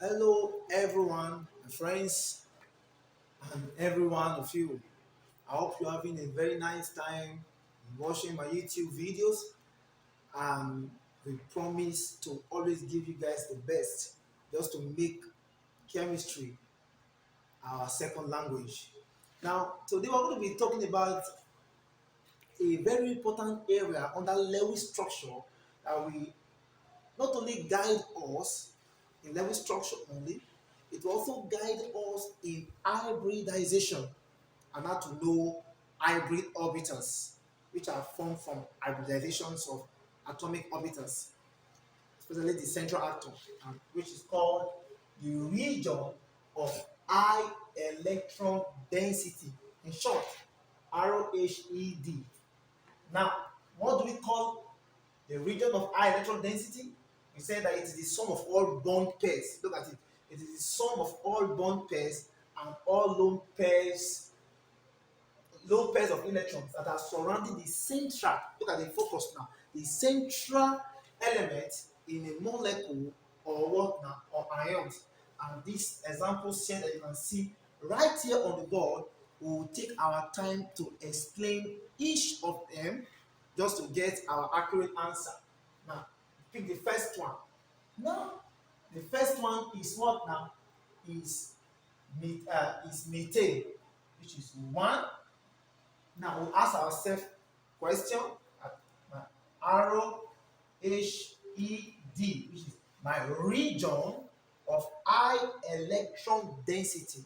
Hello, everyone, my friends, and every one of you. I hope you're having a very nice time watching my YouTube videos. And we promise to always give you guys the best just to make chemistry our second language. Now, today we're going to be talking about a very important area under Lewis structure that we not only guide us in Lewis structure only, it will also guide us in hybridization and how to know hybrid orbitals, which are formed from hybridizations of atomic orbitals, especially the central atom, which is called the region of high electron density. In short, RHED. Now, what do we call the region of high electron density? We said that it is the sum of all bond pairs. Look at it. It is the sum of all bond pairs and all lone pairs of electrons that are surrounding the central. Look at the focus now. The central element in a molecule or what now or ions. And this example here that you can see right here on the board, we will take our time to explain each of them just to get our accurate answer. Now, pick the first one. Now, the first one is what now? Is methane, which is one. Now we ask ourselves question arrow HED, which is my region of high electron density.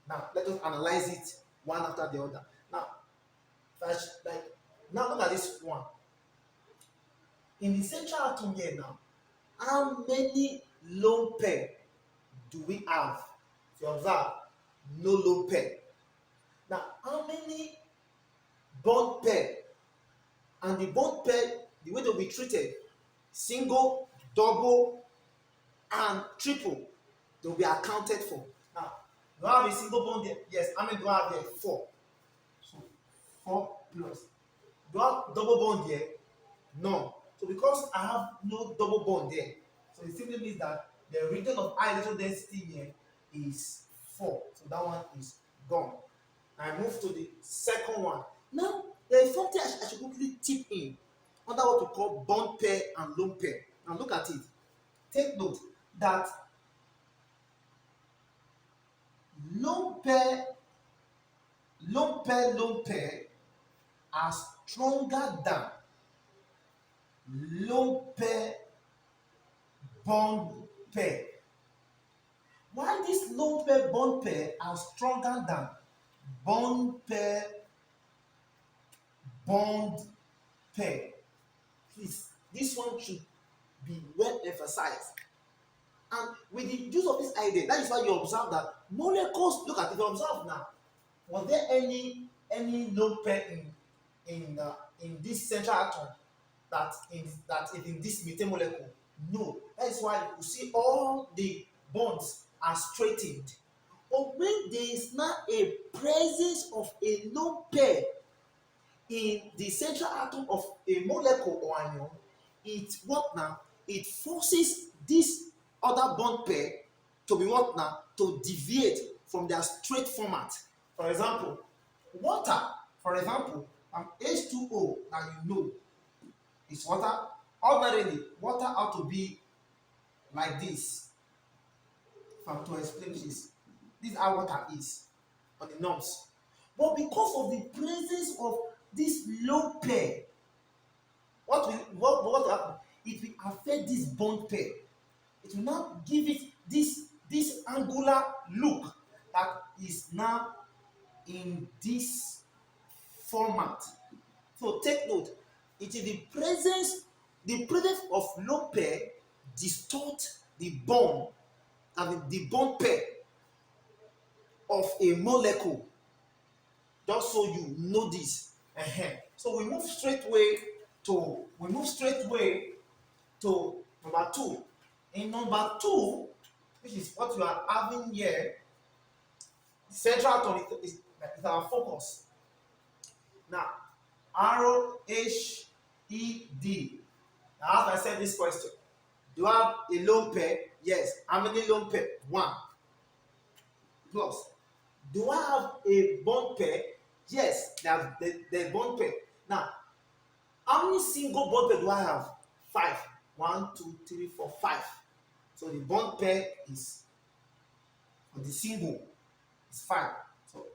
Now let us analyze it one after the other. Now, like now look at this one. In the central atom here now, how many lone pair do we have? If you observe, no lone pair. Now, how many bond pair? And the bond pair, the way they'll be treated, single, double, and triple, they'll be accounted for. Now, do I have a single bond there? Yes. How many do I have there? 4. So 4 plus. Do I have double bond there? No. So because I have no double bond there, so it simply means that the region of high electron density here is 4. So that one is gone. I move to the second one. Now, there is something I should quickly tip in under what we call bond pair and lone pair. Now, look at it. Take note that lone pair, lone pair are stronger than lone pair bond pair. Why this lone pair bond pair are stronger than bond pair bond pair? Please, this one should be well emphasized. And with the use of this idea, that is why you observe that molecules. Look at it. You observe now. Was there any lone pair in this central atom that is in this methane molecule? No. That is why you see all the bonds are straightened. But when there is now a presence of a lone pair in the central atom of a molecule or ion, it what now? It forces this other bond pair to be what now? To deviate from their straight format. For example, water, for example, H2O, now you know, is water. Ordinarily, water ought to be like this. If I'm to explain this is how water is on the norms. But because of the presence of this lone pair, what will happen? It will affect this bond pair. It will now give it this angular look that is now in this format. So take note, it is the presence of lone pair distort the bond and the bond pair of a molecule. Just so you know this. So we move straightway to number 2. In number 2, which is what you are having here, central atom is our focus. Now, RHED. Now, as I said this question, do I have a lone pair? Yes. How many lone pair? One. Plus, do I have a bond pair? Yes, there's bond pair. Now, how many single bond pair do I have? Five. One, two, three, four, five. So the bond pair is for the single is five. So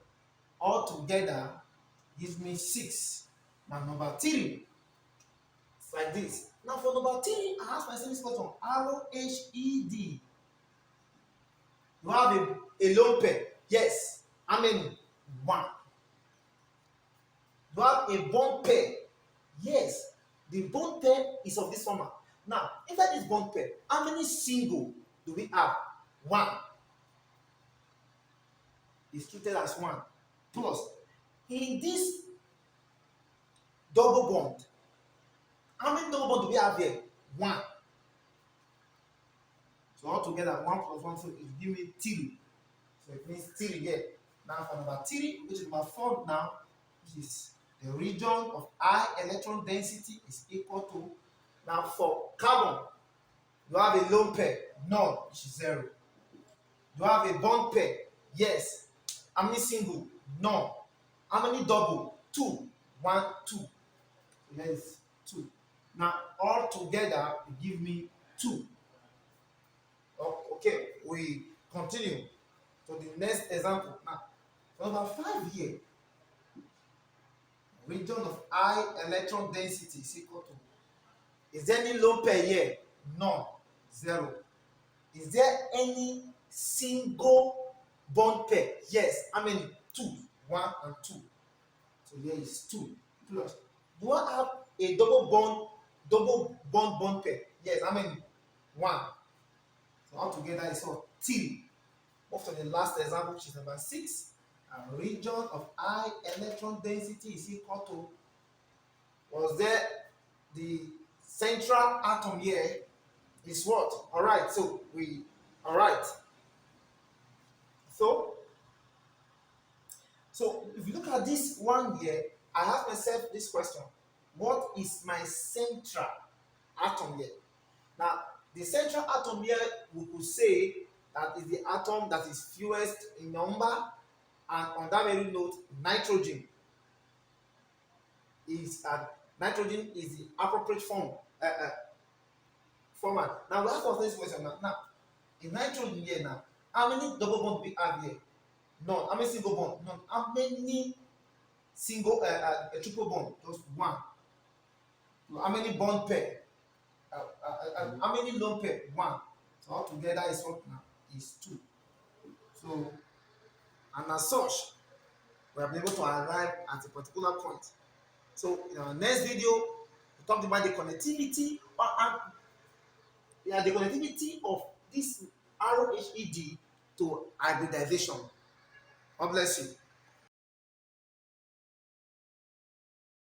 all together gives me six. Now number three, it's like this. Now for number three, I ask myself this question: RHED. You have a lone pair. Yes. How many? One. You have a bond pair. Yes. The bond pair is of this format. Now, inside this bond pair, how many single do we have? One. Is treated as one. Plus, in this double bond, how many double bond do we have here? One. So altogether, 1 plus 1, so it give me 3. So it means 3 here. Now for number 3, which is number 4 now, which is the region of high electron density is equal to, now for carbon, you have a lone pair, none, which is 0. You have a bond pair, yes. How many single? None. How many double? 2. 1, 2. So here is 2. Now all together, it give me 2. Okay, we continue to the next example. Now, for number 5 here, region of high electron density is equal to. Is there any lone pair here? None. 0. Is there any single bond pair? Yes. How many? 2. 1 and 2. So here is 2. Plus, do I have a double bond pair? Yes. How many? 1. So altogether it's all 3. Move to the last example, which is number 6. A region of high electron density is equal to, was there the central atom here is what? Alright, so alright. So if you look at this one here, I ask myself this question: what is my central atom here? Now, the central atom here, we could say that is the atom that is fewest in number, and on that very note, nitrogen is the appropriate format. Now we ask ourselves this question now. In nitrogen here now, how many double bond do we have here? None. How many single bond? None. How many single a triple bond? Just 1. So how many bond pair? How many lone pair? 1. So altogether is what now? Is 2. So, and as such, we have been able to arrive at a particular point. So in our next video, we talked about the connectivity the connectivity of this RHED to hybridization. God bless you.